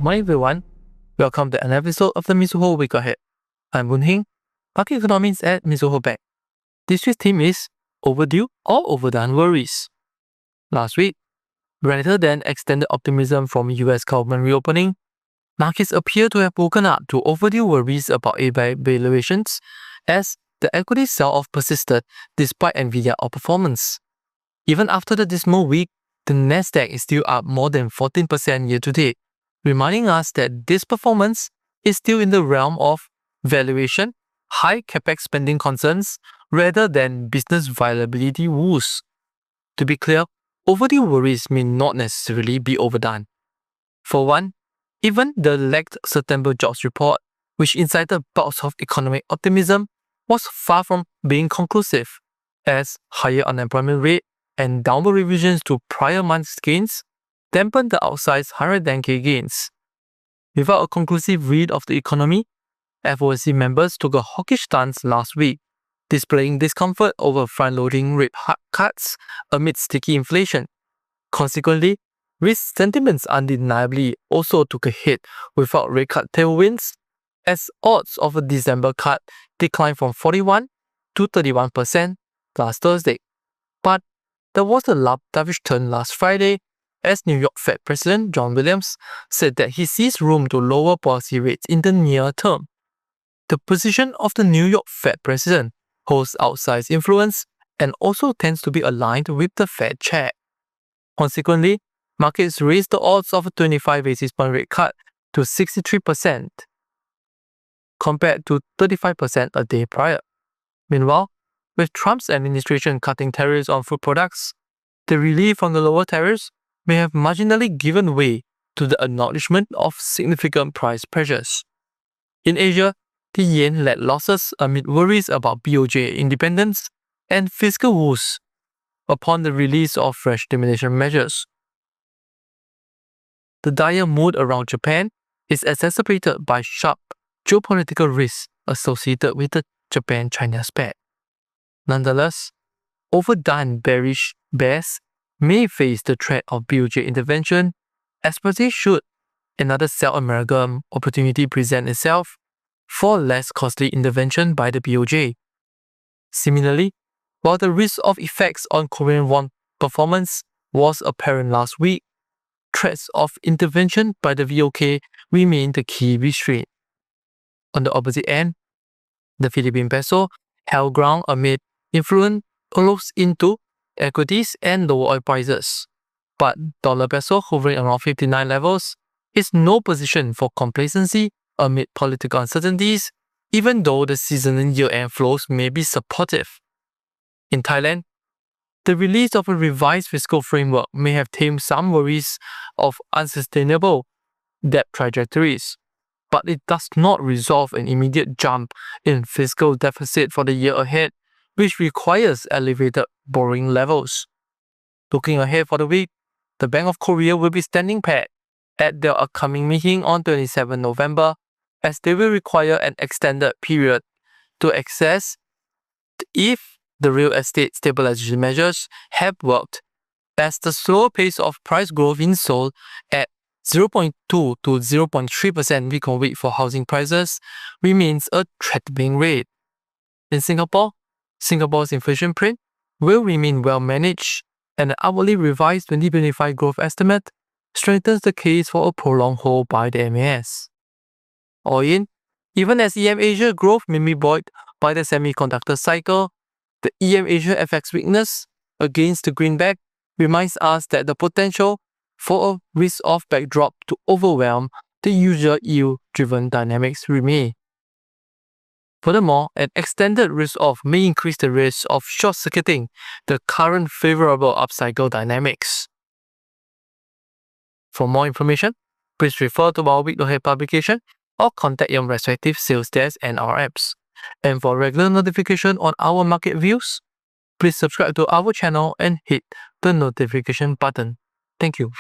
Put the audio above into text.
Morning everyone, welcome to an episode of the Mizuho Week Ahead. I'm Boon Hing, Market Economics at Mizuho Bank. This week's theme is Overdue or Overdone Worries. Last week, rather than extended optimism from US government reopening, markets appear to have woken up to overdue worries about AI valuations as the equity sell-off persisted despite Nvidia outperformance. Even after the dismal week, the Nasdaq is still up more than 14% year-to-date, reminding us that this performance is still in the realm of valuation, high capex spending concerns, rather than business viability woes. To be clear, overdue worries may not necessarily be overdone. For one, even the lagged September jobs report, which incited bouts of economic optimism, was far from being conclusive, as higher unemployment rate and downward revisions to prior month's gains dampened the outsized 110K gains. Without a conclusive read of the economy, FOMC members took a hawkish stance last week, displaying discomfort over front-loading rate cuts amid sticky inflation. Consequently, risk sentiments undeniably also took a hit without rate cut tailwinds, as odds of a December cut declined from 41 to 31% last Thursday. But there was a dovish turn last Friday as New York Fed President John Williams said that he sees room to lower policy rates in the near term. The position of the New York Fed President holds outsized influence and also tends to be aligned with the Fed chair. Consequently, markets raised the odds of a 25 basis point rate cut to 63%, compared to 35% a day prior. Meanwhile, with Trump's administration cutting tariffs on food products, the relief from the lower tariffs may have marginally given way to the acknowledgement of significant price pressures. In Asia, the yen led losses amid worries about BOJ independence and fiscal woes upon the release of fresh stimulation measures. The dire mood around Japan is exacerbated by sharp geopolitical risks associated with the Japan-China spat. Nonetheless, overdone bearish bears may face the threat of BOJ intervention, especially should another sell America opportunity present itself for less costly intervention by the BOJ. Similarly, while the risk of effects on Korean won performance was apparent last week, threats of intervention by the VOK remain the key restraint. On the opposite end, the Philippine peso held ground amid influence flows into equities and lower oil prices. But dollar peso hovering around 59 levels is no position for complacency amid political uncertainties, even though the seasonal year-end flows may be supportive. In Thailand, the release of a revised fiscal framework may have tamed some worries of unsustainable debt trajectories, but it does not resolve an immediate jump in fiscal deficit for the year ahead, which requires elevated borrowing levels. Looking ahead for the week, the Bank of Korea will be standing pat at their upcoming meeting on 27 November, as they will require an extended period to assess if the real estate stabilization measures have worked, as the slower pace of price growth in Seoul at 0.2 to 0.3% week on week for housing prices remains a threatening rate. In Singapore, Singapore's inflation print will remain well managed, and an upwardly revised 2025 growth estimate strengthens the case for a prolonged hold by the MAS. All in, even as EM Asia growth may be buoyed by the semiconductor cycle, the EM Asia FX weakness against the greenback reminds us that the potential for a risk-off backdrop to overwhelm the usual yield-driven dynamics remain. Furthermore, an extended risk-off may increase the risk of short-circuiting the current favorable upcycle dynamics. For more information, please refer to our week ahead publication or contact your respective sales desk and our apps. And for regular notification on our market views, please subscribe to our channel and hit the notification button. Thank you.